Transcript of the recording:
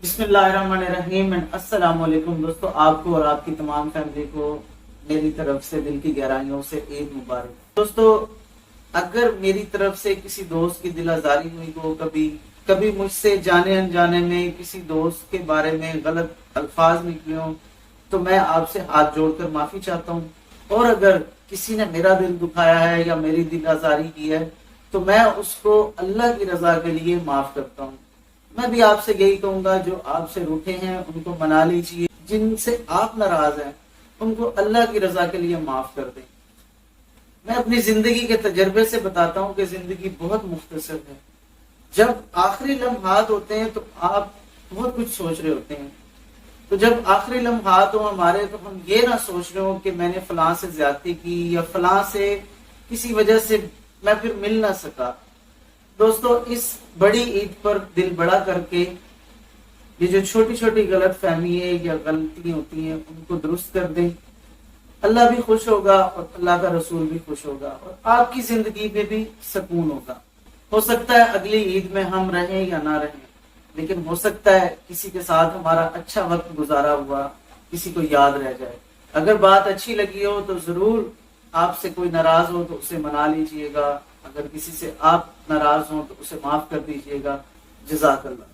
بسم اللہ الرحمن الرحیم، السلام علیکم دوستو، آپ کو اور آپ کی تمام فیملی کو میری طرف سے دل کی گہرائیوں سے عید مبارک۔ دوستو، اگر میری طرف سے کسی دوست کی دل آزاری ہوئی ہو، کبھی مجھ سے جانے انجانے میں کسی دوست کے بارے میں غلط الفاظ نکلے ہوں تو میں آپ سے ہاتھ جوڑ کر معافی چاہتا ہوں، اور اگر کسی نے میرا دل دکھایا ہے یا میری دل آزاری کی ہے تو میں اس کو اللہ کی رضا کے لیے معاف کرتا ہوں۔ میں بھی آپ سے یہی کہوں گا، جو آپ سے روٹھے ہیں ان کو منا لیجئے، جن سے آپ ناراض ہیں ان کو اللہ کی رضا کے لیے معاف کر دیں۔ میں اپنی زندگی کے تجربے سے بتاتا ہوں کہ زندگی بہت مختصر ہے۔ جب آخری لمحات ہوتے ہیں تو آپ بہت کچھ سوچ رہے ہوتے ہیں، تو جب آخری لمحات ہوں ہمارے تو ہم یہ نہ سوچ رہے ہوں کہ میں نے فلاں سے زیادتی کی یا فلاں سے کسی وجہ سے میں پھر مل نہ سکا۔ دوستو، اس بڑی عید پر دل بڑا کر کے یہ جو چھوٹی چھوٹی غلط فہمی ہے یا غلطیاں ہوتی ہیں ان کو درست کر دیں۔ اللہ بھی خوش ہوگا اور اللہ کا رسول بھی خوش ہوگا، اور آپ کی زندگی میں بھی سکون ہوگا۔ ہو سکتا ہے اگلی عید میں ہم رہیں یا نہ رہیں، لیکن ہو سکتا ہے کسی کے ساتھ ہمارا اچھا وقت گزارا ہوا کسی کو یاد رہ جائے۔ اگر بات اچھی لگی ہو تو ضرور، آپ سے کوئی ناراض ہو تو اسے منا لیجئے گا، اگر کسی سے آپ ناراض ہوں تو اسے معاف کر دیجئے گا۔ جزاک اللہ۔